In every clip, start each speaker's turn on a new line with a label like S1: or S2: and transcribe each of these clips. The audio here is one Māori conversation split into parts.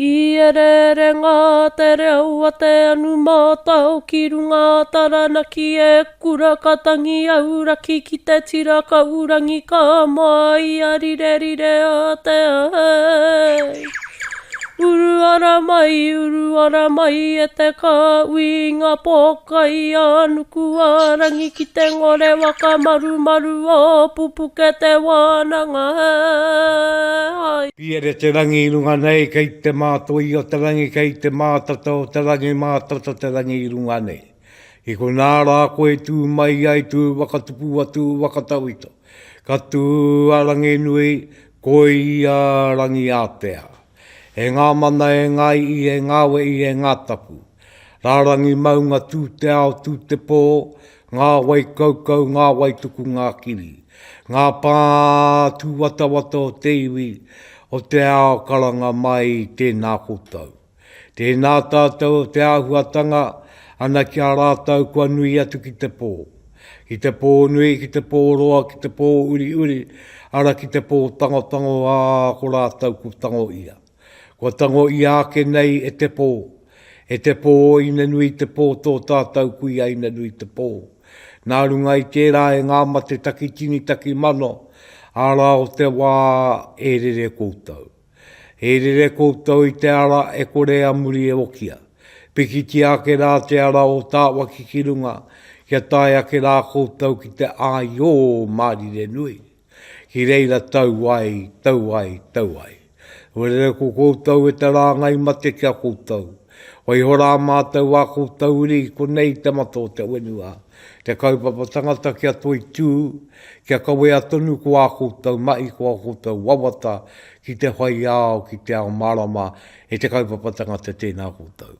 S1: Pīere ngā te reo a te anu mātau ki runga taranaki e kura katangi auraki ki te tiraka urangi ka mai a rire rire a te ai. Uruara mai e te ka ui ngā pōkai anuku a rangi ki te ngore waka maru o Pupuke Te Wānanga.
S2: Pīere te rangi i runga nei kei te mātua i o te rangi kei te mātata o te rangi mātata te rangi i runga nei. I ko nā rā koe tū mai ai tū wakatupu atu whakatauito. Ka tū a rangi nui koe i a rangi ātea. E ngā mana e ngai i e ngāwe i e ngā tapu. Rārangi maunga tū te ao tū te pō, ngā wai kaukau, ngā wai tuku ngā kiri. Ngā pā tū wata o te iwi, o te ao karanga mai tēnā koutou. Tēnā tātou te āhuatanga, ana ki a rātou kua nui atu ki te pō. Ki te pō nui, ki te pō roa, ki te pō uri, ara ki te pō tango ko rātou ku tango ia. Kua tango i ake nei e te pō. E te pō ina nui te pō tō tātou kui a ina nui te pō. Nā runga i tērā e ngā mate taki tini taki mano, ara o te wā e rere koutou. E rere koutou i te ara e korea muri e okia. Piki ti ake rā te ara o tāwaki ki runga, kia tai ake rā koutou ki te ai o mārire nui. Ki reira tau ai. Were ko koutou e te rāngai mate kia koutou. Wai hora mātou a koutou uri ko nei te mato te wenua. Te kaupapa tangata kia toi tū, kia kawe atonu ko a koutou mai ko a koutou wawata ki te whai ao ki te ao marama e te kaupapa tangata tēnā koutou.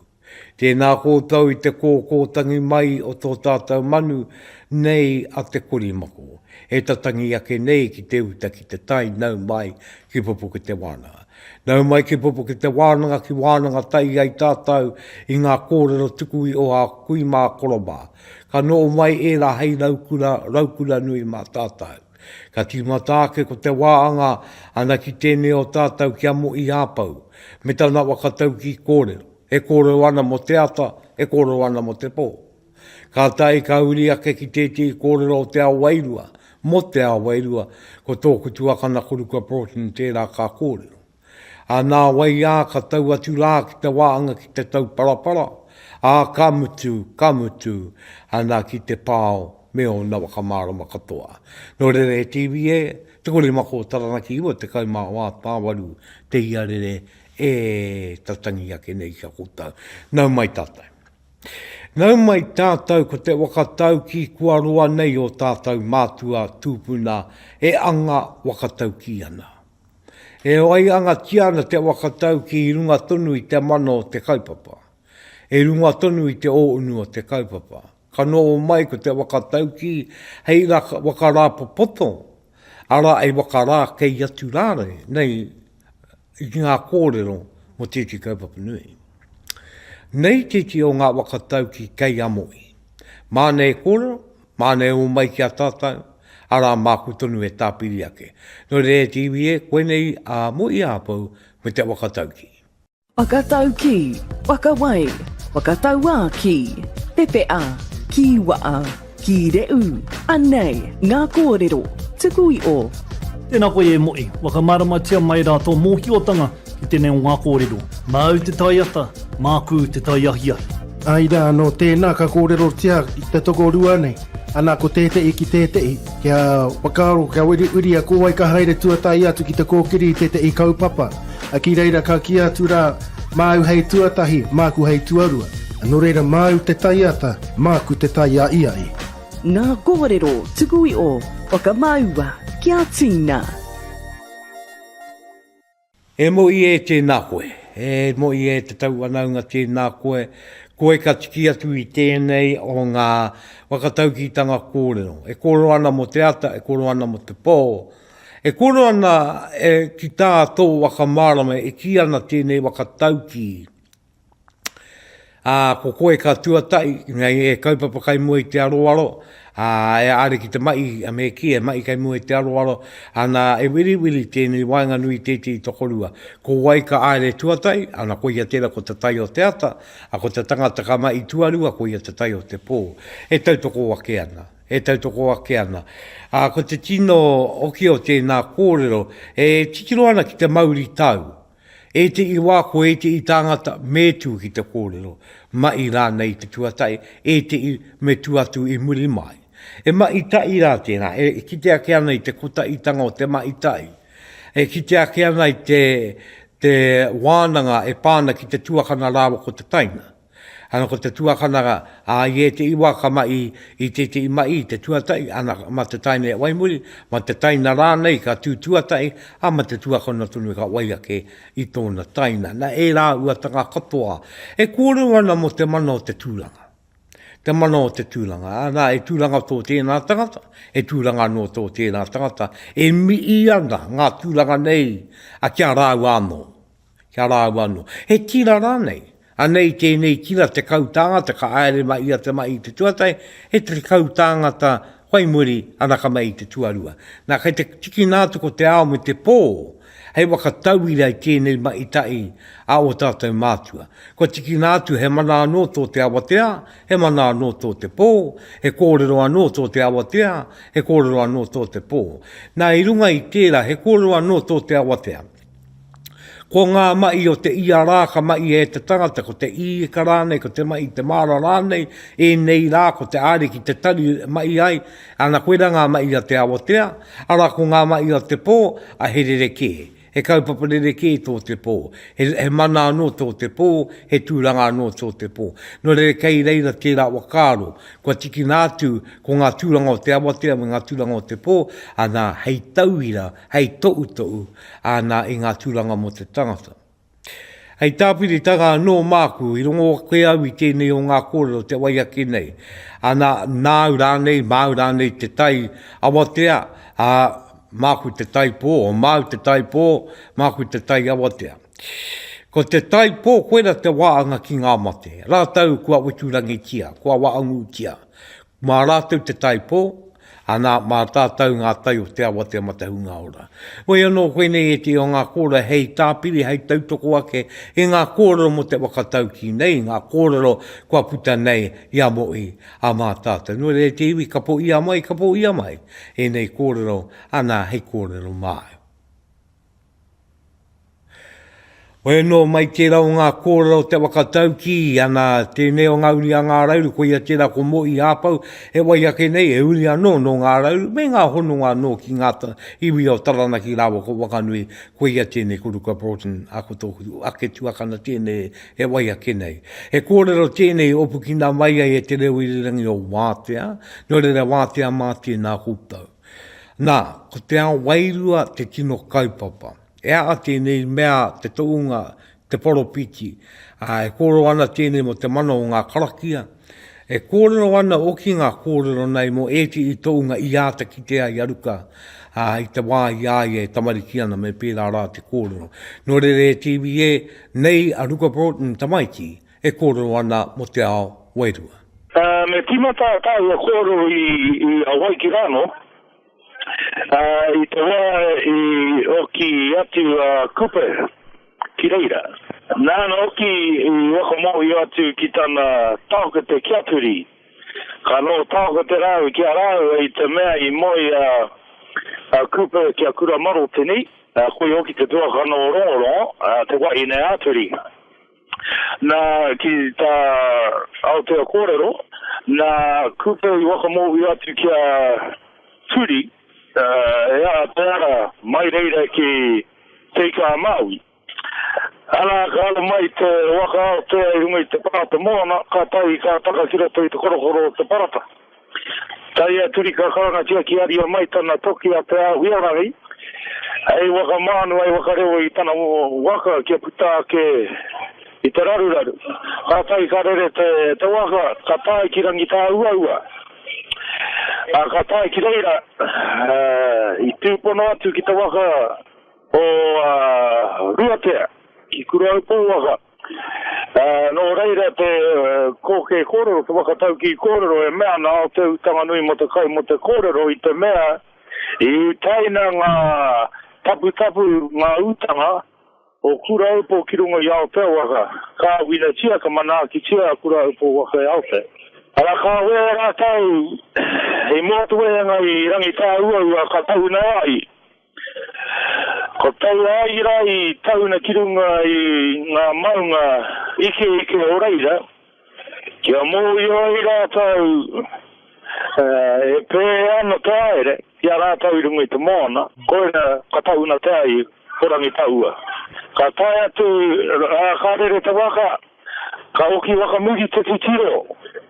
S2: Tēnā koutou i te kōkōtangi mai o tō tātou manu nei a te korimako. E tatangi ake nei ki te uta ki te tai nau mai ki Pupuke Te Wānanga. Nau mai ki Pupuke Te Wānanga ki Wānanga tai ai tātou i ngā kōrero tuku i o a kui mā koroma. Ka noo mai e la hei raukura nui mā tātou. Ka tīmatāke ko te wāanga ana ki tēnei o tātou kia Mohi Apou. Me tana wakatau ki kōrero. E kōrero ana mo te ata, e kōrero ana mo te pō. Ka tai ka uri ake ki tētei kōrero o te ao wairua. Mo te ao wairua, ko tōku tuakana ko Ruka Broughton tērā ka kōrero. A nā wai a ka tau atu rā ki te wāanga ki te tauparapara. A ka mutu, ana ki te pāo me o na wakamārama katoa. No rere TV e, te kore mako taranaki iwa te kaumā wā tāwaru te iarere e tatangi ake nei kia koutou. Nau mai tātou. Nau mai tātou ko te wakatau ki kua roa nei o tātou mātua tūpuna e anga wakatau ki ana. E oai anga ki ana te wakatau ki runga tonu i te mana o te kaupapa. E runga tonu i te oonu o te kaupapa. Ka noo mai ko te wakatau ki hei wakarā popoto. Ara e wakarā kei atu rāre nei i ngā kōrero mo tēti kaupapa nui. Nei tēti o ngā wakatau ki kei amoi. Māne e kōrero, māne o mai ki a tātou, ara Māku tonu e tāpiri ake. No re TV e, koe nei a Mohi Apou me te wakatau ki.
S3: Whakatau ki, wakawai, whakataua ki, pepe a, ki waa, ki reu, anei, ngā kōrero, tukui o.
S4: Tēnā koe e Mohi, wakamarama tia mai rātou mōhiotanga ki tēnei o ngā kōrero. Māu te tai ata, Māku te tai ahiahia.
S5: Aira no tēnā ka kōrero tia i te toko rua nei. Ana ko tētei ki tētei, kia wakaro, kia uri a kōwai ka haere tuatahi atu ki te kōkiri i tētei kaupapa. A ki reira ka ki atu rā, māu hei tuatahi, Māku hei tuarua. Anō reira māu te tai ata, Māku te tai a iai.
S3: Ngā kōrero tukui o, whakamaua, kia tīna.
S2: E Mohi e tēnā koe. E Mohi e te tauanaunga tēnā koe. Koe ka tiki atu i tēnei o ngā whakataukitanga kōrero. E kōrero ana mo te ata, e kōrero ana mo te pō. E kōrero ana ki tā tō wakamārama e ki ana tēnei wakatauki. Ko koe ka tuatahi, ngai e kaupapa kai mua i te aroaro, E are ki te mai a me ki e mai kai mua te aroaro ana e wiri tēnei wainga nui te tokorua. Ko wai ka aere tuatai, ana ko ia tēra ko te tai o te ata, a ko te tangata ka mai tuarua ko ia te tai o te pō. E tautoko ake ana. Ko te tino oki o tēnā kōrero, e tikiro ana ki te mauri tau. E te iwa ko e te i tangata me tū ki te kōrero, mai rānei te tuatai, e te i me tuatu i muri mai. E mai tai rā tēnā, e ki te ake ana i te kota i tanga o te mai tai. E ki te ake ana i te wānanga e pāna ki te tuakana rāwa ko te taina. Ana ko te tuakana i e te iwa ka mai i te i mai te tuatai, ana ma te taina e waimuri, ma te taina rānei ka tuatai, a ma te tuakana tunu ka waiake i tōna taina. Na e rā uatanga katoa. E kōrero ana mo te mana o te tūranga. Te mana o te tūranga. Ana e tūranga tō tēnā tangata, e tūranga no tō tēnā tangata. E mi ana ngā tūranga nei a kia rāu anō. E tira rānei. Anei tēnei kira te kautanga, te ka aere mai ia te mai i te tuatai, e te kautanga ta waimuri anaka mai i te tuarua. Nā kai te tiki nātu ko te ao me te pō, hei whakatauira i tēnei mai i tai a o tātou mātua. Ko tiki nātu he mana anō tō te awatea, he mana anō tō te pō, he kōrero anō tō te awatea, he kōrero anō tō te pō. Nā i runga i tērā, he kōrero anō tō te awatea. Ko ngā mai o te ia rā ka mai e te tangata, ko te i ka rānei, ko te mai te māra rānei, e nei rā ko te āre ki te tari mai ai, ana koera ngā mai a te awatea, ara ko ngā mai a te pō, a herere ke. He kaupaparere ke tō te pō. He mana anō tō te pō, he tūranga anō tō te pō. Nō re kei reira tērā wakāro, kua tiki nātu ko ngā tūranga o te awatea me ngā tūranga o te pō, ana hei tauira, hei toʻu, ana i ngā tūranga mo te tangata. Hei tāpiri tanga no Māku, i rongo koe au i tēnei o ngā kōrero te waiake nei. Ana nāu rānei te tai awatea, Māku te tai pō, o Māu te tai pō, Māku te tai awatea. Ko te tai pō, koera te wāanga ki ngā mate. Rātou kua weturangi tia, kua waangu tia. Mā rātou te tai pō, ana mā tātou ngā tai o te awatea ma te hunga ora. Oi anō koe nei e te o ngā kōrero hei tāpiri, hei tautoko ake, e ngā kōrero mo te whakatauki nei, ngā kōrero kua puta nei, ia mo'i a mā tātou. Nō re te iwi, ka po ia mai, e nei kōrero, ana hei kōrero mai. Oe no mai tērā o ngā kōrero te whakatauki, ana tēnei o ngā uri a ngā rauru, ko ia tērā ko Mohi Apou, e waiake nei, e uri anō no ngā rauru, me ngā hono anō ki ngā iwi o taranaki rawa ko wakanui, ko ia tēnei ko Ruka Broughton, ako tōku, ake tuakana tēnei, e waiake nei. E kōrero tēnei opu ki ngā mai ai e te reo irirangi o wātea, no re wātea mātia nā kūtau. Nā, ko te ao wairua te tino kaupapa. E a tēnei mea te tounga, te poropiti, e kōrero ana tēnei mo te mana o ngā karakia, e kōrero ana o ki ngā kōrero nei mo e te i tounga i āta ki te ai aruka, i te wā i ai e tamariki ana me pērā rā te kōrero. Nō re TV e nei a Ruka Broughton tamaiti, e kōrero ana mo te ao wairua.
S6: Me timata tāu a kōrero i a Waikirano, I te wā i oki atu kupe ki reira. Nāna oki i whakamohi atu ki tāna tāuka te kiaturi. Ka no tāuka te rāu kia rāu i te mea i moi kupe kia kura maro tini. Koe oki te tuakana o rongorongo, te wā i nei āturi. Nā ki tā Aotea kōrero, nā kupe i whakamohi atu kia turi. Ea tēra mai reira ki teika Maui. Ana ka ala mai te waka ao te runga i te parata moana, ka tai ka taka kira toi te korokoro te parata. Tai e turi ka karanga tia ki aria mai tana toki a te au hiarangi. Ei waka mānu ai waka reo i tana waka kia puta ke i te raru. Ka tai ka rere te waka, ka tai ki rangi tā ua. Ka tae ki reira, i tūpuna atu ki te waka o ruatea, ki kura au pō waka. No reira te koke kōrero, te whakatauki kōrero e mea nā o te utanga nui mo te kai mo te kōrero i te mea i taina ngā tapu ngā utanga o kura upo ki runga i Aotea waka. Ka wina tia ka mana ki tia kura upo waka i Aotea. Ala ka wea rātou i motu e ngai rangi tā ua ka tauna ai. Ko tau ai rai tauna ki runga i ngā maunga ike o reira. Kia mōi oi rātou e pē ana te aere. Kia rātou i runga i te mōna. Koina ka tauna te ai korangi taua. Ka tai atu ka rere te waka. Ka oki whakamutu te titiro.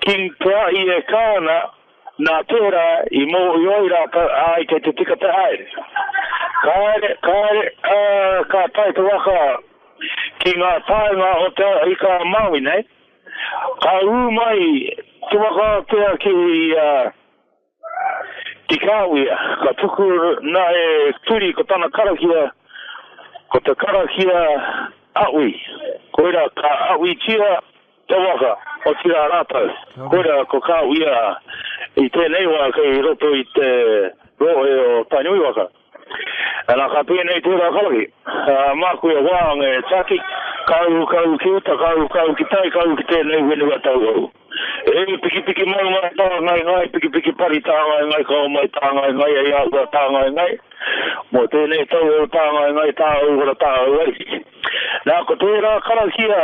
S6: Ki te ai e kāna nā tērā i mōi oi rātou ai te tika te aere. Ka tai te waka ki ngā taenga o te i ka maui nei. Ka mai te waka tea ki kāwia. Ka tuku nā e turi ko tana karakia, ko te karakia aui. Koira ka aui tia te waka otirā rātou. Koira ko kāwia i tēnei wā kei roto i te rohe o tainui waka. Ana ka pēnei tērā karaki. Māku e wāng e taki. Kau ki uta, kau ki tai, kau ki tēnei wenua tau. E piki maunga tā ngai, piki pari tā ngai, kau mai tā ngai, e aua tā ngai. Mo tēnei tau tā ngai, tā ura tā ngai. Nā ko tērā karakia,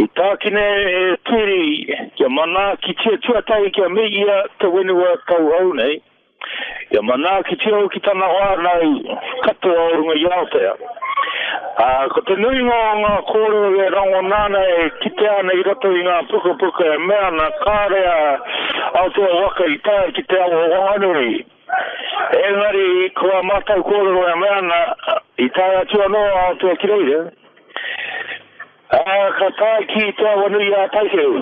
S6: i tākine e tiri, kia mana ki tia tuatahi kia meia te wenua tau au nei. Ia mana ki te au ki tana wānau katoa o runga i Aotea. Ko te nui ngā kōrero e rango nāna e ki te ana i rato i ngā puka e mea na kārea Aotea waka i tāi ki te awa wānuri. Engari kua mātau kōrero e mea na i tāi atu anoa Aotea ki reire. Ka tāi ki te awa nui a taikeu.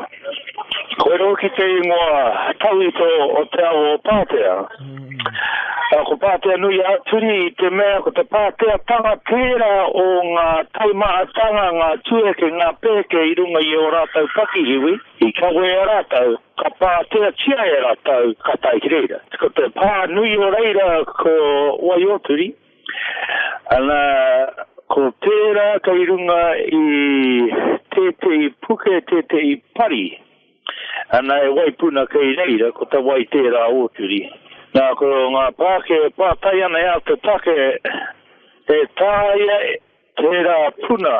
S6: Koe roki te ingoa tauito o te awa pātea. Ko pātea nui a turi te mea ko te pātea tanga tērā o ngā taimaatanga, ngā tueke, ngā pēke i runga i o rātou pakihiwi. I kawe a rātou, ka pātea tia e rātou ka taiki reira. Ko te pā nui o reira ko wai o turi. Ana ko tērā ka i runga i te puke te i pari. Ana e waipuna kei reira ko te wai tērā o turi. Nā ko ngā pātai ana ea te take e tāia tērā puna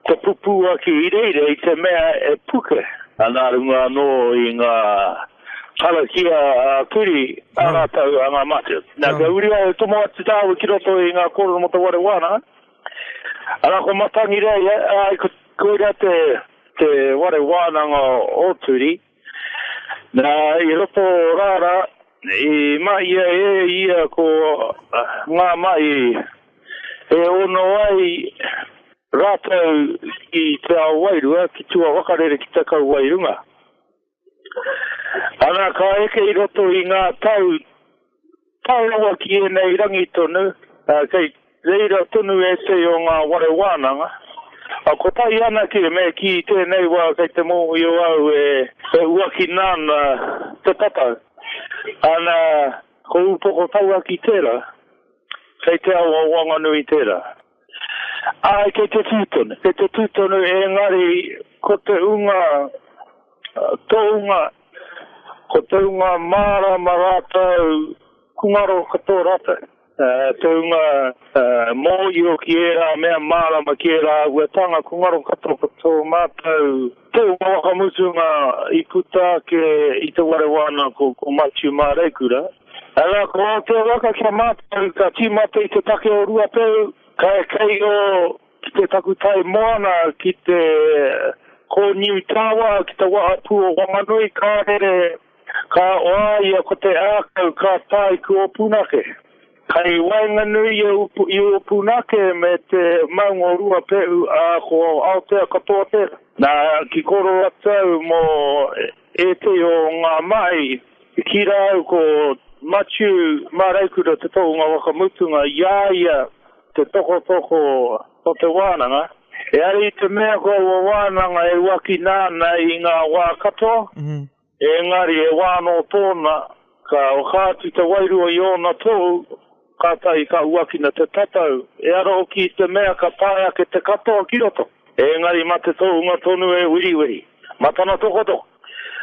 S6: te pupua ki i reire i te mea e puke. Nā runga no i ngā karakia turi a rātou a ngā matu. Nā ka uria e tomo atu tāu ki roto i ngā kōrero mo te wairua. Ana ko matangi rei ai ko rea te wairua o turi. Nā i roto rāra i mai ia ko ngā mai e ono ai rātou ki te ao wairua ki tua wakarere ki te kau wairunga. Ana ka eke i roto i ngā tau ki e nei rangi tonu, kei reira tonu e te o ngā wairua. Ko tai ana ki me ki tēnei wā kei te mohi o au e uaki nāna te tatau. Ana ko upoko taua ki tērā, kei te awa wanganui tērā. Ai kei te tūtonu e ngari ko te unga, ko te unga māra rātou kungaro katoa rātou. Te unga mohi o ki era mea māra ma ki era uetanga kungaro katoa mātou. Te whakamutu ngā i puta ke i te warewana ko Māku mā reikura. Ala ko te waka kia mātou ka tīmata i te take o rua peu. Ka e kei o ki te takutai moana ki te ko niu tāwa ki te Mohi Apou o wanganui ka rere ka oaia ko te ākau ka tai ku o punake. Kai wainganui i o punake me te maungo rua peu a ko Aotea katoa tera. Nā ki koro atau mo e te o ngā mai ki rau ko Māku mā reikura te tō ngā whakamutu ngā iaia te toko o te Wānanga. E ari te mea ko wānanga e waki nāna i ngā wā katoa. E ngari e wāno tōna ka o khātu te wairua i ona tōu kātai ka uakina te tatau. E aro ki te mea ka pāia ke te katoa ki roto. E ngari ma te tōunga tonu e wiriwiri. Matana toko toko.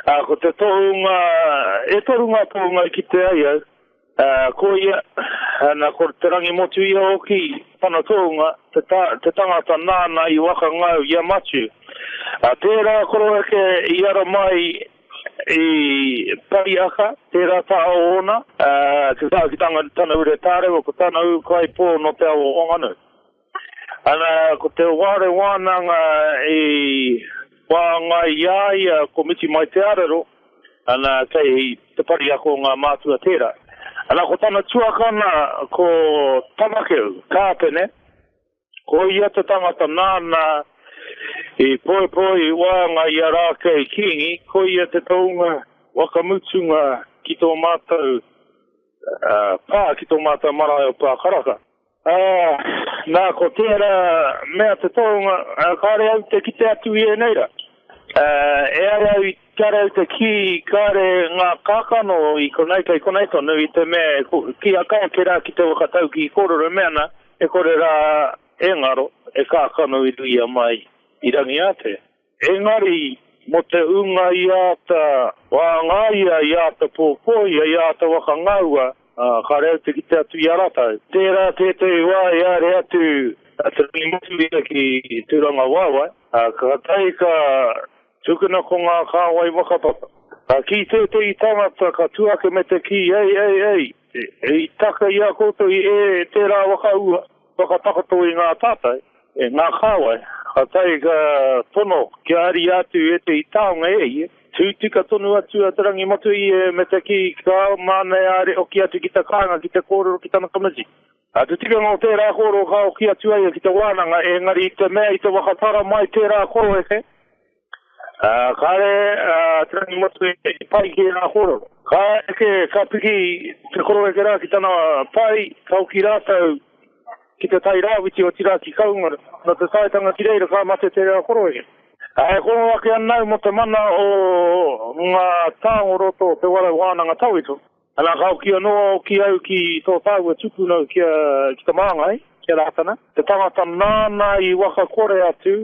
S6: Ko te tōunga, e torunga tōunga ki te aia. Ko ia, ko te rangi motu ia oki, pana tōunga, te tangata nāna i waka ngau ia matu. Tērā koro eke i ara mai i pariaka, tērā tāo ona, te tākitanga tana ure tārewa, ko tana u kai pō no te ao onganu. Ana, ko te wāre wānanga i wāngai iaia komiti mai te arero, ana kei te pariaka o ngā mātua tērā. Ana ko tana tuakana ko tamakeu, kāpene, ko ia te tangata nāna i poi wānga i arake i kingi, ko ia te taunga whakamutunga ki tō mātou, ki tō mātou marae o pākaraka. Nā ko tērā mea te taunga, kāre au te kite atu i e neira. E ara au kāre au te ki kāre ngā kākano i konei tonu i te mea ki a kāo ke rā ki te whakatau ki kōrero meana e kore rā e ngaro e kākano i duia mai i rangi ate. Engari mo te unga i ata wāngaia i ata pōpoia i ata wakangaua kāre au te kite atu i aratau. Tērā tētei wā i are atu te rangi motu ia ki tūranga wāwai. Ka tai ka tukuna ko ngā kāwai wakapapa. Ki tētei tangata ka tuake me te ki, ei taka ia koutou i tērā wakaua, wakatakato i ngā tātai, ngā kāwai. Ka tai ka tono, ki ari atu e te i taonga tūtika tonu atu a te rangi motu i me te ki ka māne are o ki atu ki te kāinga, ki te kōrero, ki tana kamaji. Tu tika ngō tērā kōrero ka o ki atu aia ki te wānanga, ngari i te mea i te wakatara mai tērā kōrero eke. Kāre te rangi motu i pai ki ngā kōrero. Ka piki te kōrero eke rā ki tana pai, kau ki rātou ki te tai rāwiti o otirā ki kaungara. Na te saitanga ki reira ka mate tērā kōrero eke. Kono ake anau mo te mana o ngā tāngo roto te wara wānanga tauito. Ana kau ki anoa ki au ki tō tāu e tūpuna ki te māngai, ki a rātana. Te tangata nāna i waka kore atu,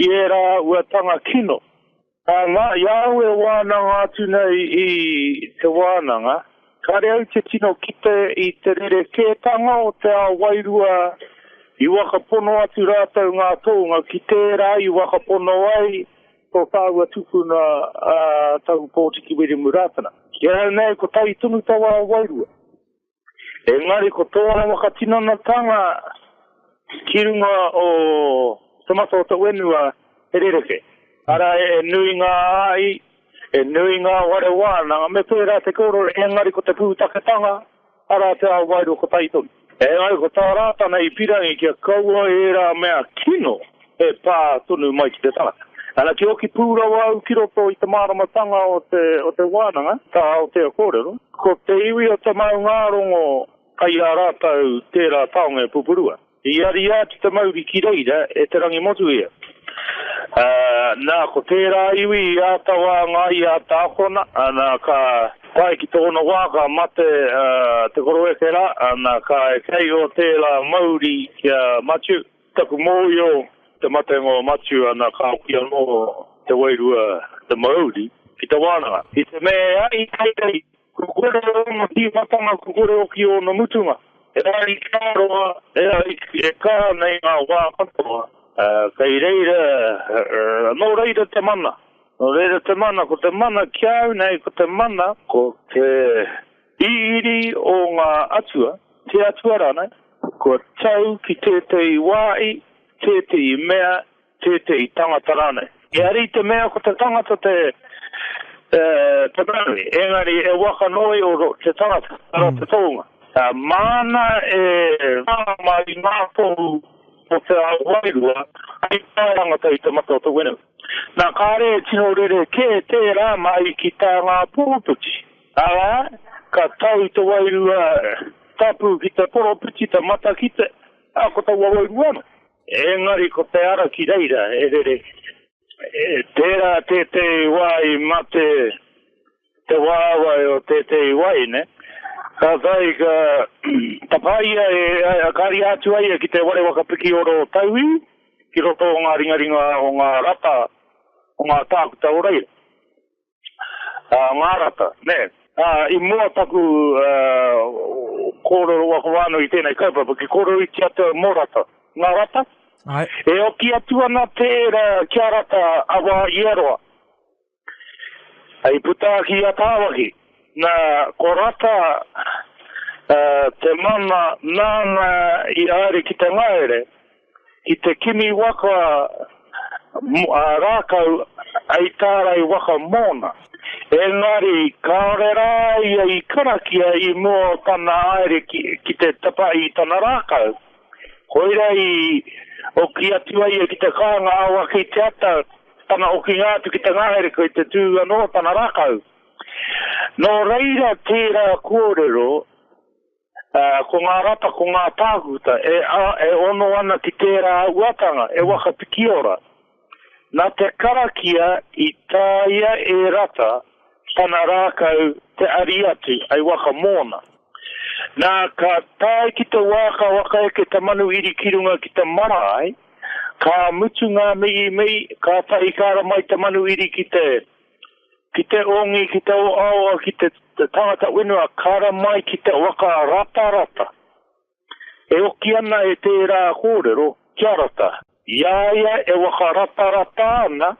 S6: i e rā ua tanga kino. Ngā iau e wānanga atu nei i te wānanga. Kare au te tino kite i te rere kētanga o te a wairua i waka pono atu rātou ngā tōnga ki tērā i waka pono ai tō tāua tūpuna tau pōtiki wiri murātana. Ki au nei ko tai tunu tawa wairua. Engari ko tōna wakatinana tanga ki runga o tamata o te wenua e rereke. Ara e nui ngā ai, e nui ngā ware wānanga, me pērā te kōrero engari ko te pūtaketanga, ara te a wairua ko tai tunu. Ai ko tā rātana i pirangi kia kaua e rā mea kino e pā tonu mai ki te tangata. Ana ki oki pūrawa au ki roto i te māramatanga o te wānanga, tā o te kōrero. Ko te iwi o te mau ngārongo kai a rātau tērā taonga e pupurua. I ari ati te mauri ki reira e te rangi motu ia. Nā ko tērā iwi i ata wānga i ata akona, nā ka pai ki tōna wāka mate te koro eke rā, nā ka e kei o tērā mauri kia matu, taku mōio te mate ngō matu, nā ka ki anō te wairua te mauri ki te wānanga. I te mea ai kei kukore o no ki matanga, kukore o ki o no mutunga. E ai kāroa, e kā nei ngā wā katoa. Kei reira, no reira te mana. No reira te mana, ko te mana kiau nei, ko te mana, ko te iri o ngā atua, te atua rānei, ko tau ki tētei wāi, tētei mea, tētei tangata rānei. I ari te mea ko te tangata te mauri, engari e waka noi o te tangata, ara te tōnga. Mana e mai ngā pohu, o te wairua, ai pārangata i te mata o te wenu. Nā kāre tino rere ke tērā mai ki tā ngā pōputi. Ala, ka tau te wairua tapu ki te poroputi, te mata ki te, ko tā wairuano. engari ko te ara ki reira, tērā te wai ma te wāwai o te wai, ne? Ka tai ka tapaia kari atu ai ki te wale wakapiki oro tauhi, ki roto o ngā ringaringa o ngā rata, o ngā tākuta o reira. Ngā rata, ne? I mua taku kōrero waka wāno I tēnei kaupapa, ki kōrero I tia te mōrata. Ngā rata?
S7: Ai.
S6: E oki atu ana tērā kia rata awa I aroa. Ai putaki a tāwaki. Na ko rata te mana nāna I aere ki te ngaere, ki te kimi waka rākau ai tārai waka mōna. Engari, kōrero I karakia I mua tana aere ki te tapai I tana rākau. Koirei, o ki atu ai ki te kānga awa ki te ata, tana o ki ngātu ki te ngahere ko I te tū anō tana rākau. No reira tērā kōrero, ko ngā rata, ko ngā tākuta, e ono ana ki tērā uatanga, e waka piki ora. Nā te karakia I tāia e rata, tana rākau te ari atu, ai waka mōna. Nā ka tāi ki te waka e ke te manu iri kirunga ki te marae, ka mutu ngā mei, ka tai kāra mai te manu iri ki te ongi, ki te oaoa, ki te tangata wenua, kāra mai ki te waka rata. E oki ana e tērā kōrero, kia rata. Iaia e waka rata ana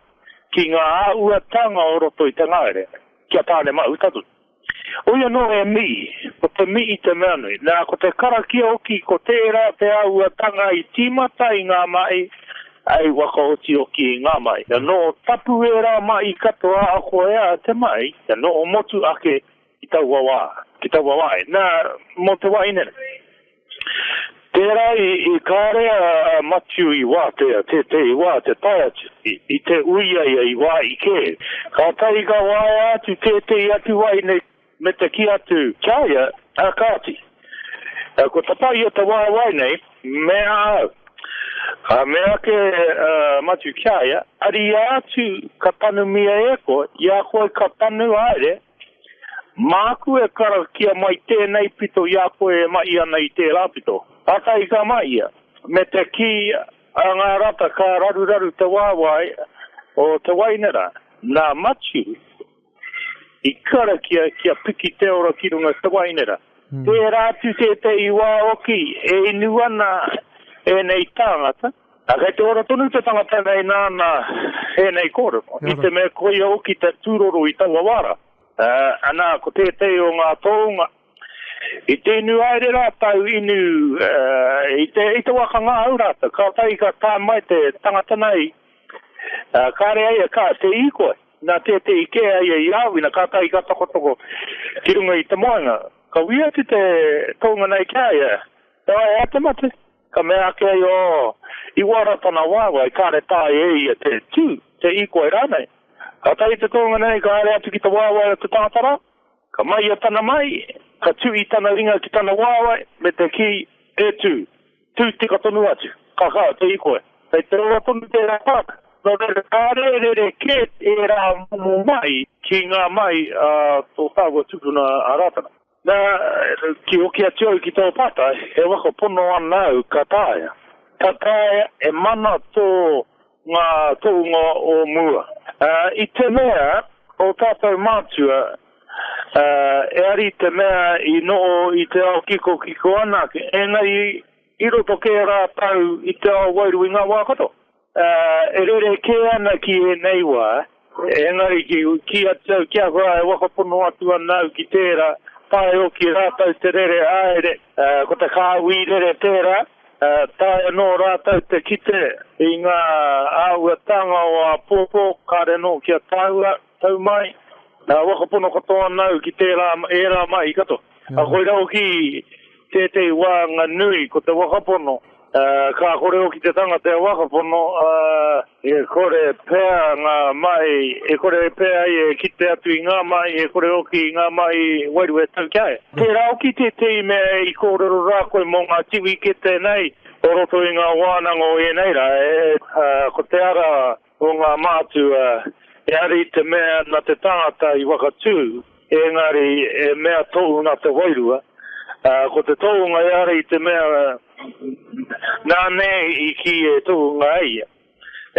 S6: ki ngā auatanga o roto I te ngaere, kia tāne mau tatu. Oia no e mi, ko te mi I te meanui. Nā, ko te karakia oki, ko tērā te auatanga I tīmata I ngā mai, ai waka oti oki I ngā mai. Ja no tapu e rā mai katoa a koe a te mai, ja no o motu ake I tau wawa, ki tau wawai. Nā, mo te wai nene. Tērā I kārea matiu I wā, te I wā, te tai atu, I te uia I wā I ke. Ka tai ka wai atu, te atu wai nei, me te ki atu kāia a kāti. Ko tapai te wai nei, mea au. Ka mea ke matu kāia, ari atu ka tanu mia eko, ia koe ka tanu aere, Māku e karakia mai tēnei pito, ia koe e mai ana I tērā pito. Atai ka mai ia, me te ki a ngā rata ka raru te wāwai o te wainera. Nā matu, I karakia kia piki te ora ki runga te wainera. Tērā tu te I wā oki, e inuana e nei tāngata. A kei te ora tonu te tangata nei nāna e nei kōrero. I te mea koia oki te tūroro I taua wara. Ana ko te o ngā tōunga. I te inu aere rā tau inu, I te waka ngā aurata, ka tai ka tā mai te tangata nei, kāre aia ka te ikoe, nā te ike aia I awina, ka tai ka toko, ki runga I te moanga. Ka wia te tōunga nei kia aia, e ate mate, ka mea ke ai o, I wara tana wāwai, kāre tāi e te ikoe rānei. Ka tai te tōnga nei, ka are atu ki te wāwai o te tātara, ka mai a tana mai, ka tū I tana ringa ki tana wāwai, me te ki e tū tika tonu atu, ka te ikoe. Kei te roa tonu te rāpaka, no re ke e rā mumu mai, ki ngā mai tō tāua tūpuna a rātana. Nā, ki oki atu au ki tō pata, e wako pono anau ka tāia. Ka tāia e mana tō ngā tōunga o mua. I te mea, o tātou mātua, e ari te mea I noo I te ao kiko anake, engari I roto ke rātau I te ao wairu I ngā wākato. E rere ke ana ki e nei wā, engari ki atau kia koa e wakapono atu anau ki tērā, tae o ki rātau te rere aere, ko te kāwi rere tērā, tae no rātau te kite I ngā auatanga o a pōpō, kāre no kia tau mai, wakapono katoa nau ki tērā e rā mai kato. A koe rau ki te wānga nui ko te wakapono, ka kore o ki te tanga te wakapono, e kore pēa ngā mai, e kore pēa e kite atu I ngā mai, e kore o ki ngā mai wairu e tau kia e. Te rau ki te mea I kōrero rā koe mō ngā tiwi ki te nei, oroto i ngā wānanga o e neira, ko te ara o ngā mātua, e ari te mea na te tangata i wakatū, engari e mea tōu na te wairua, ko te tōunga e ari te mea nā nei i ki e tōunga eia,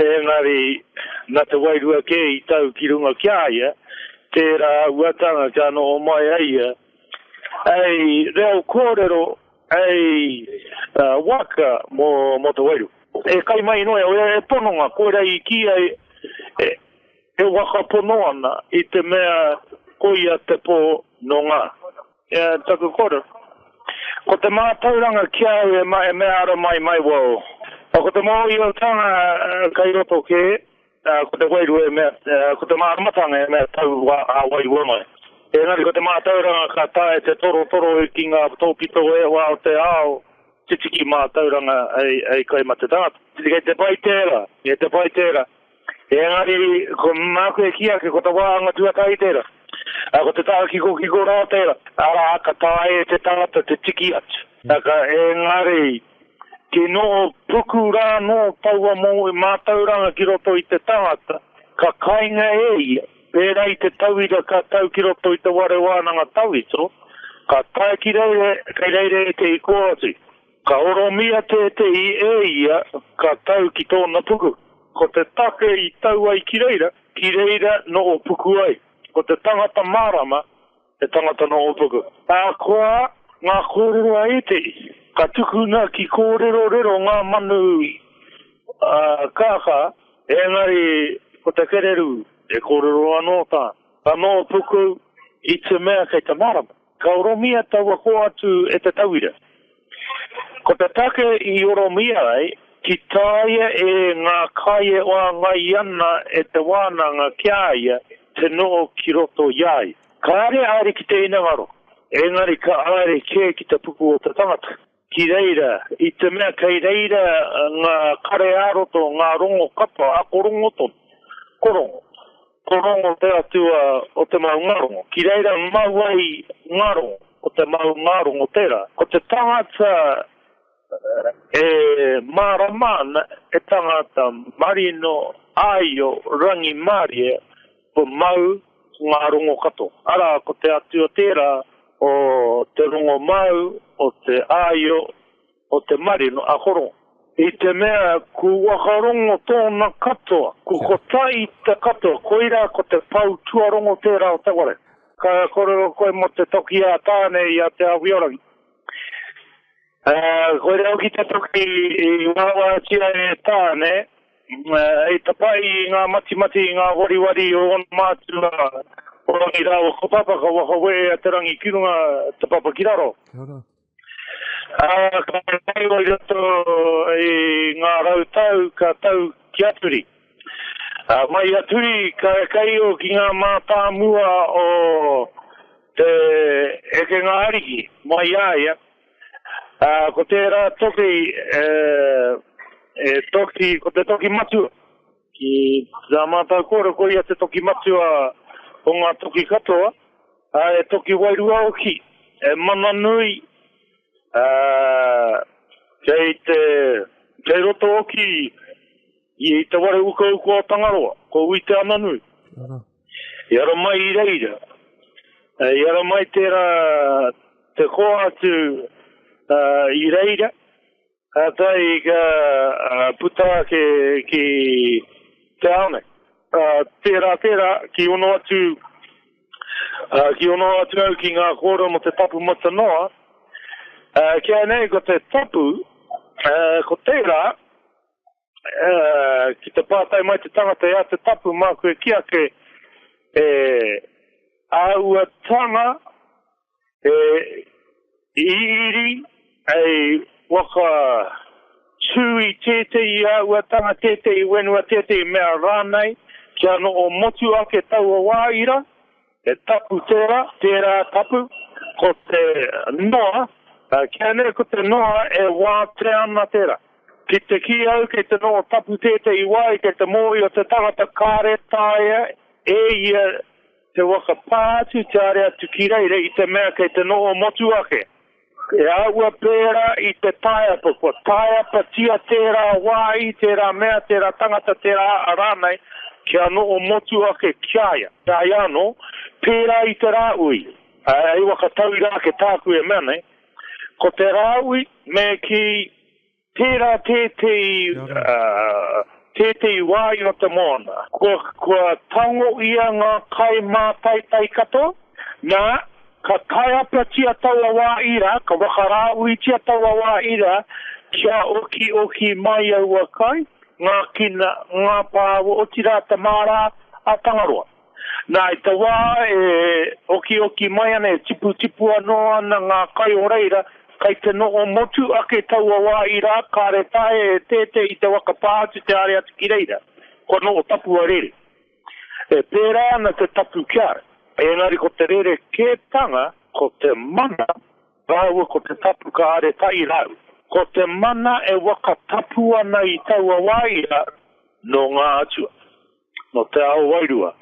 S6: engari na te wairua ke i tau ki runga kia ia, tērā uatanga ka no o mai eia, ei reo kōrero, ei waka mo te wairu. E kai mai noe, e pononga, koera i kia e waka ponoana i te mea koia te pō no ngā. E taku kōrero. Ko te mātauranga kia e mea ara mai wau. Ko te mohi o tanga kai roto ke, ko te wairu e mea, ko te māramatanga e mea tau a wairu mai. Engari ko te mātauranga ka tae te toro e ki ngā tōpito e wā o te ao, titiki mātauranga ei kai ma te tangata. Titiki te paitera, e te paitera. Engari ko Māku e kia ke ko te wāanga tuatahi tera. Ko te tāki ko rā tera. Ara ka tae te tangata te tiki atu. Engari ki no puku rā no taua mo i mātauranga ki roto i te tangata, ka kainga eia. Pēra i te tauira ka tau ki roto i te ware wānanga tauito, ka tae ki reire te i kōatu. Ka oromia te i eia, ka tau ki tōna puku. Ko te take i tau ai ki reira no o puku ai. Ko te marama, te tangata no o puku. Koa, ngā kōrero ai te i. Ka tukuna ki kōrero rero ngā manu kāka, engari ko te kereru. E kōrero anō tā. Anō puku i te mea kei te marama. Ka oromia taua ko atu e te tauira. Ko te take i oromia ai, ki tāia e ngā kaie o ngai ana e te wānanga kia ia, te noo ki roto iai. Ka are ki te inangaro. Engari ka are ke ki te puku o te tangata. Ki reira, i te mea kei reira ngā kare aroto, ngā rongo kapa, a korongo ton. Korongo. Korongo te atua o te mau ngarongo. Ki reira mauai ngarongo o te mau ngarongo tera. Ko te tangata e maramana e tangata marino aio rangi marie po mau ngarongo kato. Ara ko te atua tera o te rongo mau, o te aio, o te marino a korongo. I te mea, ku wakarongo tōna katoa, ku kotai te katoa, koira ko te pau tuarongo tērā o te ware. Ka kōrero koe mo te toki a tāne i a te awiorangi. Koira o ki te toki i wawa tia e tāne, i te pai ngā mati, ngā wari o mātua, o rangi rāwa ko papa ka wakawe a te rangi kirunga te papa kiraro. Ka mai o rato i ngā rautau ka tau ki aturi. Mai aturi ka kai o ki ngā mātāmua o te eke ngā ariki, mai aia. Ko te rā toki, ko te toki matua. Ki tā mātau kōra ko ia te toki matua o ngā toki katoa. E toki wairua o ki, e mana nui. Kei roto oki i te ware uka o Tangaroa, ko ui te ananui. Iara mai i reira. Iara mai tērā te koa atu i reira. Tai ka puta ki te aone. Tērā ki ono atu au ki ngā kōra mo te tapu mata noa. Kia nei ko te tapu, ko tērā, ki te pātai mai te tangata ia te tapu Māku e kia ke auatanga, iri, waka tui tētei auatanga, tētei wenua, tētei mea rānei, kia no o motu ake tau o wāira, e tapu tērā tapu, ko te noa, kia nere ko te noa e wā te ana tērā. Ki te ki au, ki te noa tapu tētei wai, ki te mohi o te tangata kāretāia, e ia te waka pātu te are atu ki reire i te mea ki te noa motu ake. E aua pēra I te taiapa, ko taiapa tia tērā wai, tērā mea, tērā tangata, tērā aranai, kia no o motu ake kiaia. Tai ano, pēra I te rāui. Ai wakatau I rā ke tāku e mea nei. Ko te rāui, me ki tērā tētei wai o te mōna. Kua tango ia ngā kai mātai kato, nā, ka taiapa tia taua wā ira, ka wakarāui tia taua wā ira, kia oki mai au a kai, ngā kina, ngā pāwa otirā te mārā a tangaroa. Nā I te wā oki mai ane, tipu anoa na ngā kai o reira, kai te no o motu ake taua wā ira, ka re tae tete I te waka pātu te are atu ki reira, ko no o tapu a rere. E pērā na te tapu kiare. Engari ko te rere kētanga, ko te mana, rāua ko te tapu ka are tai rau. Ko te mana e waka tapu ana I taua waira no ngā atua, no te ao wairua.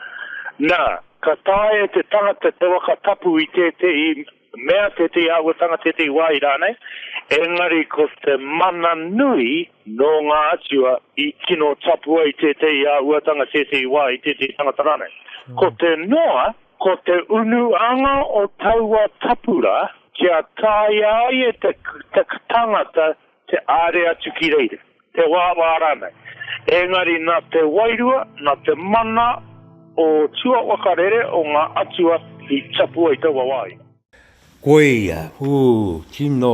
S6: Nā, ka tae te tangata te waka tapu I tētei mea tētei aua tanga tētei waira nei, engari ko te mana nui no ngā atua I kino tapu ai tētei aua tanga tētei wai tētei tangata ranei. Ko te noa, ko te unuanga o taua tapura, kia tai ai te tangata te are atu ki reire, te wāwāranei. Engari nā te wairua, nā te mana o tua wakarere o ngā atua I tapu ai taua wai.
S2: Koe ia, tino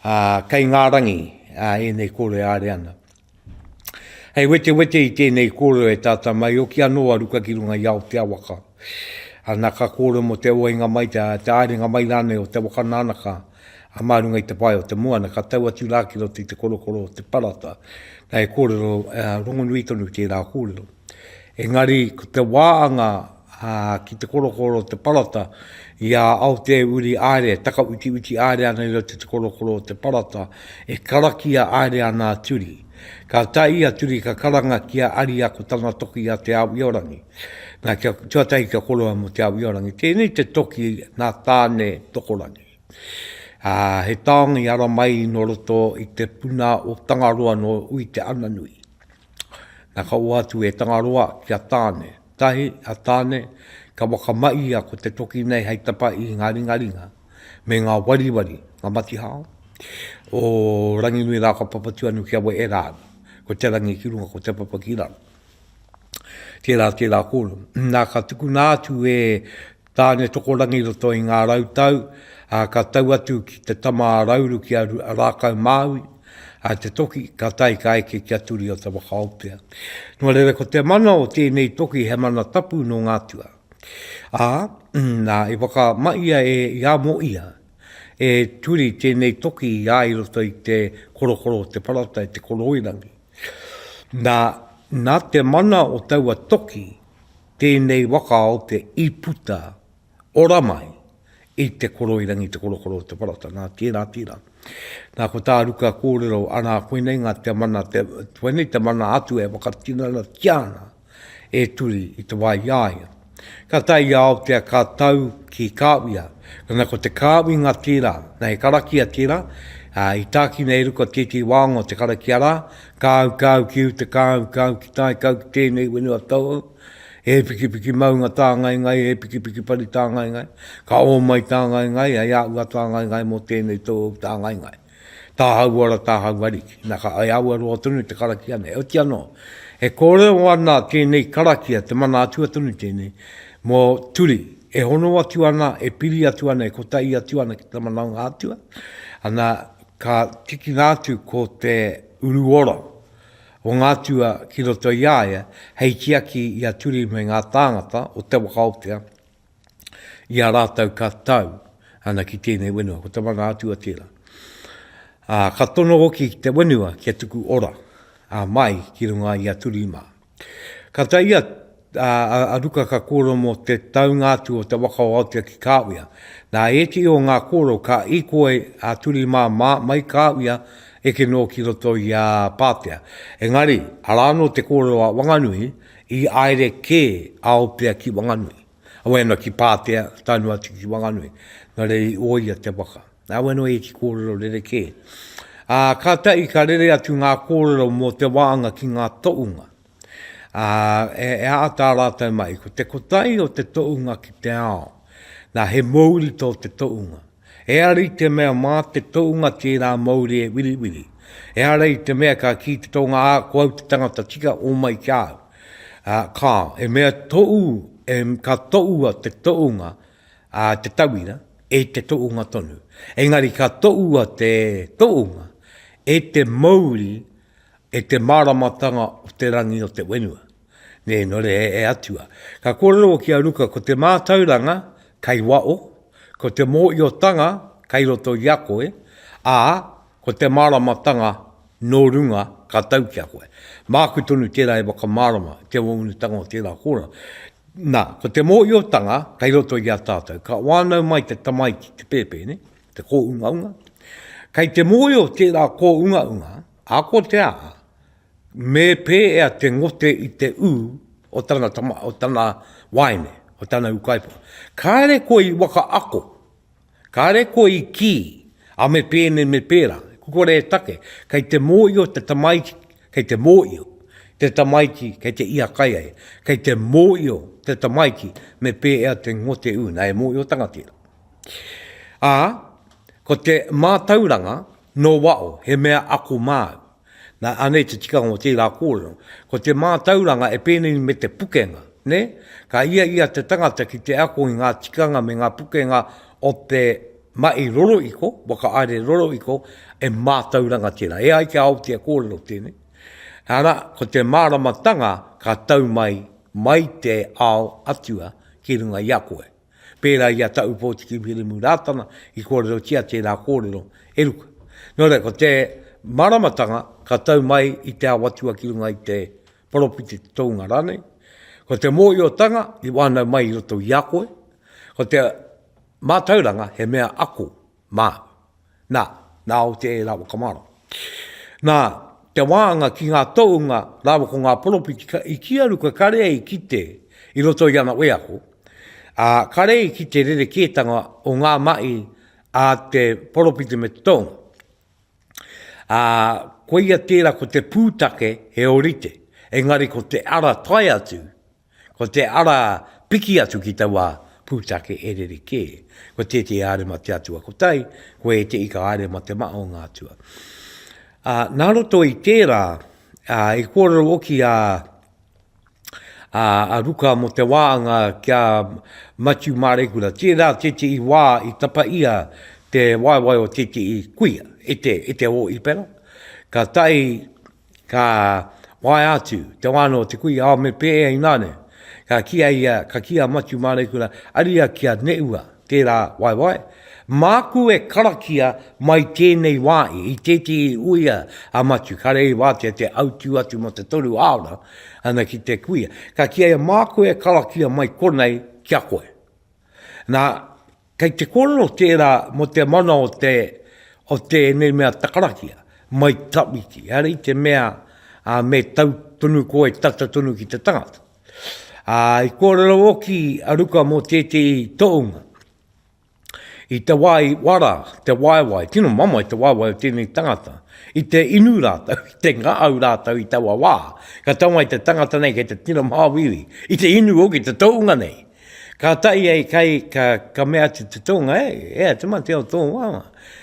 S2: kai ngā rangi e nei kore are ana. Hei wete I tēnei kore e tāta mai o ki anoa ruka ki runga iau te awaka. Ana ka kōrero mo te oinga mai, te āringa mai rāne o te waka nānaka, a mārunga I te pai o te moana, ka tau atu rākiro te korokoro o te parata, na e kōrero, rongonui tonu te rā kōrero. Engari, ko te wāanga ki te korokoro o te parata, ia au te uri āre, taka uti āre ana I te korokoro o te parata, e karakia āre ana turi. Ka tai a turi ka karanga kia ari a ko tana toki a te au iorangi. Nā kia tuatahi kia koroa mo te au iorangi. Tēnei te toki nā tāne tokorangi. He tāngi ara mai no roto I te puna o tangaroa no ui te ananui. Nā ka atu e tangaroa kia tāne. Tahi a tāne ka wakamai a ko te toki nei hei tapa I ngā ringa. Me ngā wariwari, ngā mati hao. O rangi nui rā ka papatu anu kia wai e rāna. Ko te rangi ki runga ko te papakirana. Tērā kōrero. Nā ka tuku nātu e tāne tokorangi roto I ngā rautau, ka tau atu ki te tama rauru ki a rākau māui, te toki ka tai ka eke kia turi o te wakaopea. Nua rewe ko te mana o tēnei toki he mana tapu no ngātua. Nā e waka maia e ia mo ia, e turi tēnei toki I ai roto I te korokoro o te parata I te koroirangi. Nā te mana o taua toki, tēnei waka o te iputa, ora mai, I te koroirangi te korokoro o te parata. Nā tērā. Nā ko tā ruka kōrero, ana koenei ngā te mana, te mana atu e wakatinana tiana, e turi I te wai iaia. Ka tai au te ka tau ki kāwia, kana ko te kāwi ngā tērā, na he karakia tērā, I tāki nei ruka tēti wāngo te karakia rā, kāu ki u te kāu ki tai, kāu ki tēnei wenua tau, e piki maunga tāngai, e piki pari tāngai, ka o mai tāngai, ai aua tāngai mō tēnei tō tāngai. Tāhau ara, tāhau ariki, nā ka ai aua roa tunu te karakia nei, o ti anō. E kōrero ana tēnei karakia, te mana atua tunu tēnei, mō turi, e hono atu ana, e piri atu ana, e kotai atu ana ki te manaunga atua. Ana ka tiki nātu ko te uruora o ngātua ki roto I aia, hei kiaki I a turi me ngā tāngata o te wakaopea, I a rātou ka tau, ana ki tēnei wenua, ko te mana atua tērā. Ka tono hoki ki te wenua kia tuku ora, mai ki runga I a turi mā. Ka tai a ruka ka kōrero mo te tau ngātu o te wakaoatia ki kāwia. Nā eti o ngā kōrero ka ikoe a turi mā mai kāwia e ke no ki roto I a pātea. Engari, arano te kōrero a Wanganui I aere ke aopea ki Wanganui. Awena ki pātea, tānu atu ki Wanganui. Nā rei oia te waka. Nā weno e ki kōrero rere ke. Ka tai ka rere atu ngā kōrero mō te wāanga ki ngā tounga. E ata rātou mai, ko te kotai o te tounga ki te ao. Nā he mauri tō te tounga. E ari te mea mā te tounga tērā mauri e wiri wiri. E ari te mea ka ki te tounga a kua te tangata tika o mai kia. Ka, e mea tou, ka toua te tounga, te tawira, e te tounga tonu. Engari ka toua te tounga, e te mauri, e te maramatanga o te rangi o te wenua. Ne, nore e atua. Ka kōrero ki a ruka, ko te mātauranga, kai wao, ko te mōiotanga, kai roto i a koe, ko te maramatanga, no runga, ka tau ki a koe. Māku tonu tērā e waka marama, te wonutanga o tērā kōra. Nā, ko te mōiotanga, kai roto i a tātou, ka wānau mai te tamaiti, te pēpē, ne? Te kō unga unga. Kai te mōio tērā kō unga unga, a ko te a, me pē ea te ngote i te u o tana waine, o tana ukaipo. Kāre ko i waka ako, kāre ko i ki, a me pēne me pēra, kukore e take, kai te mōio te tamaiti, kai te mōio, te tamaiti, kai te ia kaiai, kai te mōio, te tamaiti, me pē ea te ngote u, nā e mōio tangatira. Ko te mātauranga, no wao, he mea ako māu. Nā anei te tika o tērā kōrero. Ko te mātauranga e pēnei me te pukenga, ne? Ka ia te tangata ki te ako i ngā tikanga me ngā pukenga o te mai roro iko, waka aere roro iko, e mātauranga tērā. E ai ke au te kōrero tēne. Hana, ko te māramatanga ka tau mai te ao atua ki runga i a koe. Pērā ia tau pōtiki pere mu rātana i kōrero tia tērā kōrero e ruka. Nōre, ko te maramatanga ka tau mai i te awatua ki runga i te poropiti te tounga rane. Ko te mōiotanga i wānau mai i roto i a koe. Ko te mātauranga he mea ako māu. Nā o te e rawa kamara. Nā, te wāanga ki ngā tounga rawa ko ngā poropiti i kia ruka karea i kite i roto i ana weako. Kare i ki te rere kētanga o ngā mai a te poropiti me te tonga. Ko ia tērā ko te pūtake he orite. Engari ko te ara tai atu, ko te ara piki atu ki taua pūtake e rere kē. Ko te ārema te atua ko tai, ko e te ika ārema te mao ngā atua. Nā roto i tērā, i kōrero oki a ruka mo te wāanga kia matu mārekura. Tērā tete i wā i tapa ia te waiwai o tete i kuia, e te o i pera. Ka tai, ka wai atu, te wāno o te kuia, me pēea i nāne. Ka kia matu mārekura, aria kia neua, tērā waiwai. Māku e karakia mai tēnei wāi, i tete i uia a matu, karei wātia te autu atu mo te toru aura, ana ki te kuia. Ka kia māku e karakia mai konei kia koe. Nā, kei te kōrero tērā mo te mana o te nei mea takarakia, mai tapiti, ari te mea me tau tonu koe tata tonu ki te tangata. I kōrero oki a ruka mo tete i tounga. I te wai wara, te waiwai, tino mama i te waiwai o tēnei tangata. I te inu rātau, i te ngāau rātau i taua wā. Ka taua i te tangata nei, kei te tino māwiri. I te inu oki, te tounga nei. Ka tai ei kai ka mea te tounga, te mā te o tounga wā.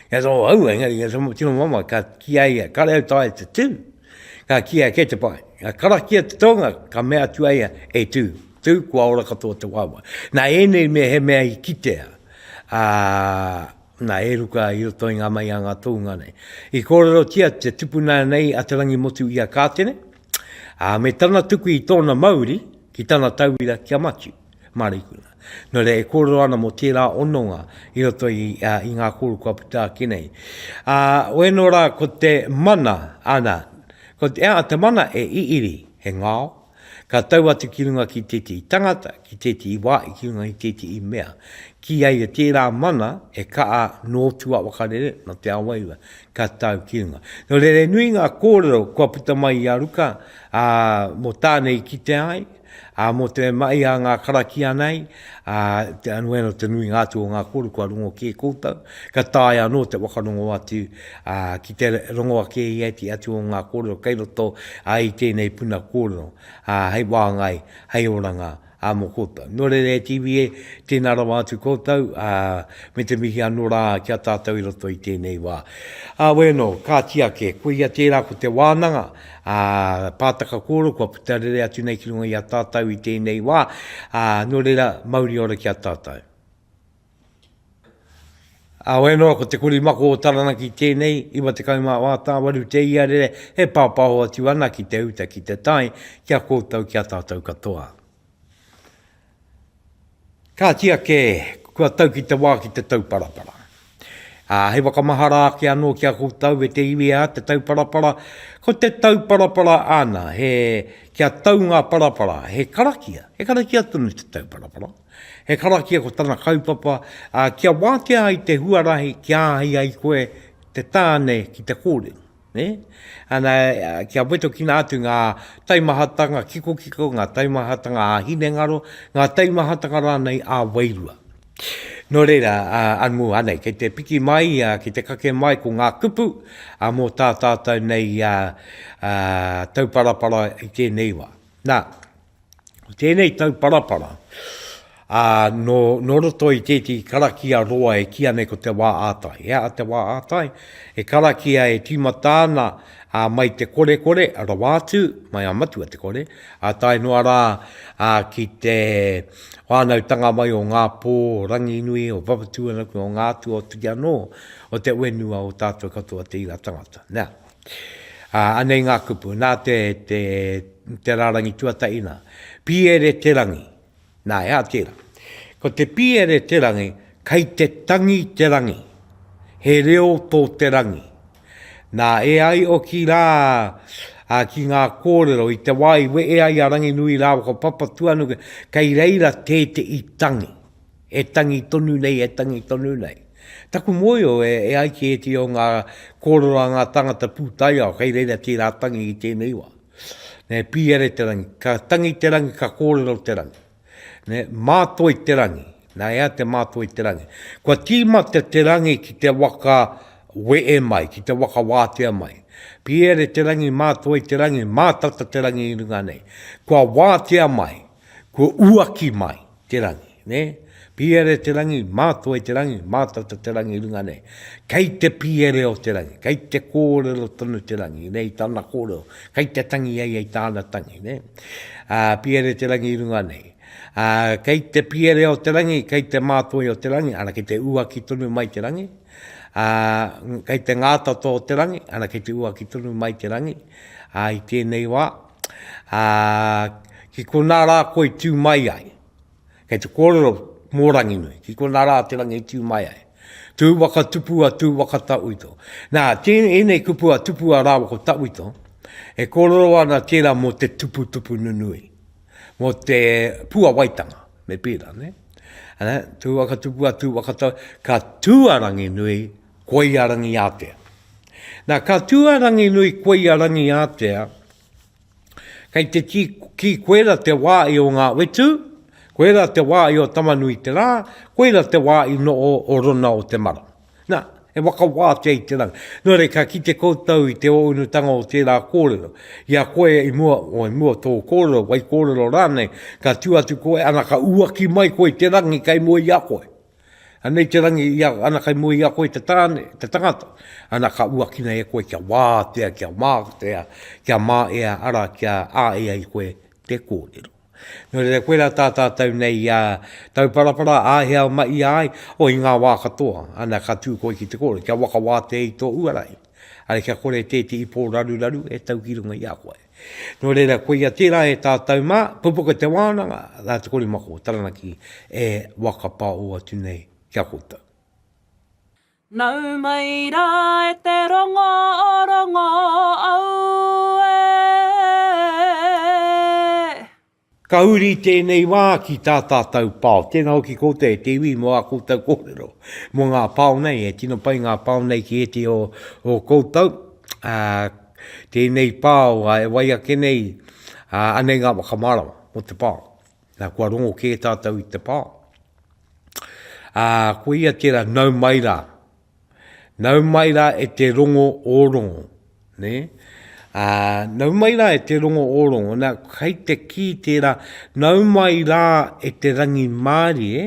S2: Ka tō au, engari, tino mama, ka kia ia, ka reo tai te tū. Ka kia ke te pai. Ka karakia te tounga, ka mea tu eia, e tū. Tū, kua ora katoa te waiwai. Nā enei mea he mea i kitea. Nā e ruka i roto i ngā mai a ngā tōunga nei. I kōrero tia te tūpuna nei a te rangi motu i a kātene. Me tana tuku i tōna mauri, ki tana tauira kia matu, marikuna. No re e kōrero ana mo tērā ononga i roto i ngā kōru kua puta kinei. Oeno rā ko te mana ana, ko te mana e iiri he ngāo. Ka tau atu ki runga ki tete i tangata, ki tete i wā, ki runga i tete i mea. Ki ai tērā mana e kaa nōtua wakarere na te awaira ka tau ki runga. No re nui ngā kōrero kua puta mai i a ruka mo tānei ki te ai, Mo te mai a ngā karakia nei, te anueno te nui ngātu o ngā kōru kua rongo ke koutou, ka tāi anō te wakarongo atu ki te rongo a ke i ati atu o ngā kōrero, kei roto i tēnei puna kōrero, hei wāngai, hei oranga, mō koutou. Nō re TV e, tēnā rawa atu koutou, me te mihi anō rā kia tātou i roto i tēnei wā. Weno, kā tia ke, koe ia tērā ko te wānanga, pātaka kōrero, kua putarere atu nei ki runga i a tātou i tēnei wā, nō re mauri ora ki a tātou. Weno, ko te kuri mako o taranaki tēnei, iwa te kaumā wātā waru te iarere, he pāpāho atu ana ki te uta ki te tai, kia koutou ki a tātou katoa. Ka tia ke, kua tau ki te wā ki te tauparapara. Hei wakamahara ki anō ki a koutou e te iwi a te tauparapara. Ko te tauparapara ana, kia tau ngā parapara, he karakia tunu te tauparapara. He karakia ko tana kaupapa, kia wātea i te huarahi, kia ahi ai koe te tāne ki te kōrero. Ana kia weto kina atu ngā taimahatanga kiko, ngā taimahatanga a hinengaro, ngā taimahatanga rānei a wairua. Nō reira, anmu anei, kei te piki mai, ki te kake mai ko ngā kupu, mō tātātou nei tauparapara i tēnei wā. Nā, tēnei tauparapara, no roto i tēti karakia roa e kia nei ko te wā ātai. Te wā ātai, e karakia e timatāna mai te kore, arawātu, mai a matua te kore, tai noa rā ki te whānautanga mai o ngā pō, rangi nui, o papatua o ngā tu o tuki anō, o te wenua o tātou katoa te ira tangata. Nā, anei ngā kupu, nā te rārangi tuatahi nā, Pīere te rangi, nā, tērā. Ko te Pīere te rangi, kei te tangi te rangi, he reo tō te rangi. Nā, e ai o ki rā, ki ngā kōrero, i te wai, we e ai a rangi nui rā, ko papa tuanu, kei reira te i tangi. E tangi tonu nei, Taku moio e ai ki eti o ngā kōrero a ngā tangata pūtaia, kei reira tērā tangi i tēnei wā. Pīere te rangi, ka tangi te rangi, ka kōrero te rangi. Mātua te rangi, te mātua te rangi. Kua tīma te rangi ki te waka wee mai, ki te waka wātea mai. Pīere te rangi, mātua te rangi, mātata te rangi i runga nei. Kua wātea mai, kua uaki mai te rangi. Pīere te rangi, mātua te rangi, mātata te rangi i runga nei. Kei te pīere o te rangi, kei te kōrero tonu te rangi, nei tāna kōrero, kei te tangi ai tāna tangi. Pīere te rangi i runga nei. Kei te pīere o te rangi, kei te mātua o te rangi, ana kei te uaki tonu mai te rangi. Kei te ngātato o te rangi, ana kei te uaki tonu mai te rangi. I tēnei wā, ki ko nā rā koe tū mai ai. Kei te kōrero mōrangi nui, ki ko nā rā te rangi tū mai ai. Tū waka tupua, tū waka tauito. Nā, tēnei kupua tupua rā wako tauito, e kōrero ana tērā mō te tupu nunui. Mō te pua waitanga, me pēra, tū waka tupua, tū waka tau, ka tūarangi nui, koe arangi ātea. Nā, ka tūarangi nui, koe arangi ātea, kei te ki koera te wā i o ngā wetu, koera te wā i o tamanui te rā, koera te wā i no o rona o te mara. Nā, e waka wātea i te rang. Nō re, ka ki te koutou i te ounutanga o tērā kōrero. Ia koe i mua tō kōrero, wai kōrero rānei, ka tuatu koe, ana ka uaki mai koe te rangi kai mua i a koe. Anei te rangi, ana kai mua i a koe te tangata. Ana ka uaki nei e koe kia wātea, kia mātea, kia māea ara, kia āea i koe te kōrero. Nō re, koe rā tātātou nei tauparapara āhea mai ai, o i ngā wā katoa, ana ka tū koe ki te kōrero, kia waka wātea i tō uarai. Are kia kore tēti i pō raru, e tau ki runga i a koe. Nō re, koe ia tērā e tātou mā, Pupuke Te Wānanga, rā te kore mako, taranaki e whakapāo atu nei, kia koutou.
S1: Nau mai rā e te rongo au
S2: Ka uri tēnei wā ki tā tātou pāo. Tēnā hoki ko te iwi mo a koutou kōrero. Mo ngā pāo nei, e tino pai ngā pāo nei ki eti o koutou. Tēnei pāo, e wai ake nei, Anei ngā wakamarawa mo te pā. Nā kua rongo ke tātou i te pā. Ko ia tērā nau mai rā. Nau mai rā e te rongo o rongo. Ne? Nau mai rā e te rongo o rongo. Nā kai te ki tērā nau mai rā e te rangi mārie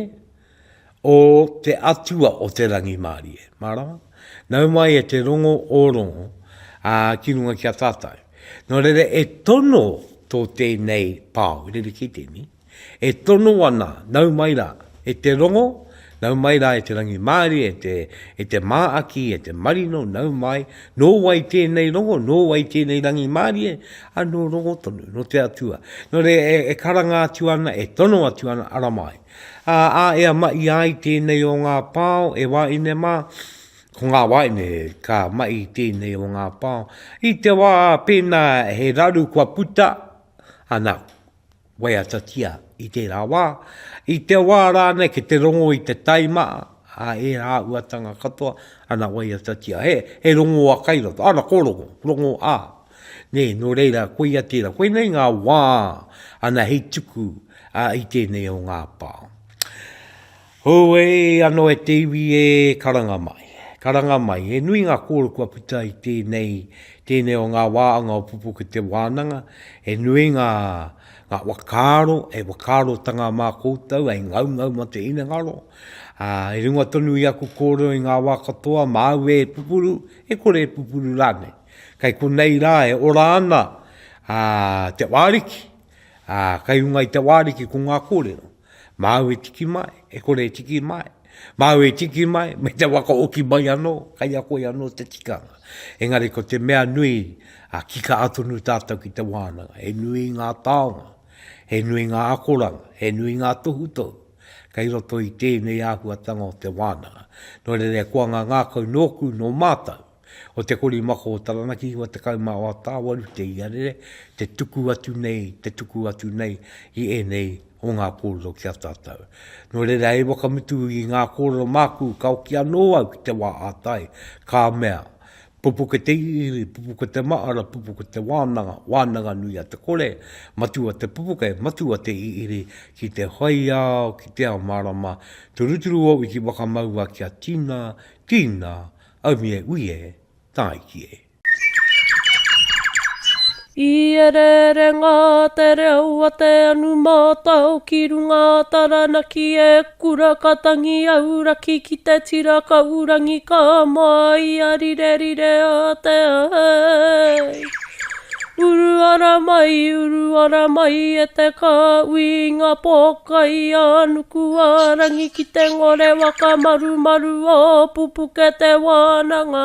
S2: o te atua o te rangi mārie. Marawa? Nau mai e te rongo o rongo. Ki runga ki a tātai. No rere e tono tō tēnei pāu. Rere ki tēni. E tono ana nau mai rā e te rongo. Nau mai rā e te rangi māri, e te māaki, e te marino, nau mai, nō wai tēnei rongo, nō wai tēnei rangi māri, nō rongo tonu, no te atua. No re e karanga atu ana, e tono atu ana ara mai. Ea mai ai tēnei o ngā pāo, e waine mā, ko ngā waine ka mai tēnei o ngā pāo. I te wā pēnā he raru kua puta, ana, wai atatia i te rā wā. I te wā rāne ke te rongo i te taima, e rā uatanga katoa, ana wai atatia. He rongo a kairoto, ana kōrongo, rongo a. Ne, no reira, koe ia tērā, koe nei ngā wā, ana hei tuku i tēnei o ngā pā. Hoe, ano e te iwi e karanga mai. Karanga mai, e nui ngā kōro kua puta i tēnei o ngā wāanga o Pupuke Te Wānanga, e nui ngā wakaro, e wakaro tanga mā koutou, e ngau ma te ina ngaro. E runga tonu i aku kōrero i ngā wā katoa, māu e pupuru, e kore e pupuru rāne. Kai ko nei rā e ora ana te wāriki, kai unga i te wāriki ko ngā kōrero. Māu e tiki mai, e kore e tiki mai. Māu e tiki mai, me te waka oki mai anō, kai a koe anō te tikanga. Engari ko te mea nui, kika atonu tātou ki te wānanga, e nui ngā taonga. He nui ngā akoranga, he nui ngā tohutou. Kai roto i tēnei āhuatanga o te wānanga. No re kua ngā kau nōku no mātou. O te kori mako o taranaki wa te kaumā o a tāwaru te iarere, te tuku atu nei, i e nei o ngā kōrero ki a tātou. No re e whakamutu i ngā kōrero Māku, kau ki anō au ki te wā ātai, kā mea. Pupuke te iri, pupuke te maara, pupuke te wānanga nui a te kore, matua te pupuke, matua te iri, ki te haiao, ki te ao marama, turuturu o i ki wakamaua ki a tina, au uie, tai ki e.
S1: Pīere ngā te reo a te anu mātau ki runga taranaki e kura katangi auraki ki te tira kaurangi ka mai a rire a te ai. Uru ara mai e te ka uinga pokai anuku a rangi ki te ngore waka maru o Pupuke Te Wānanga.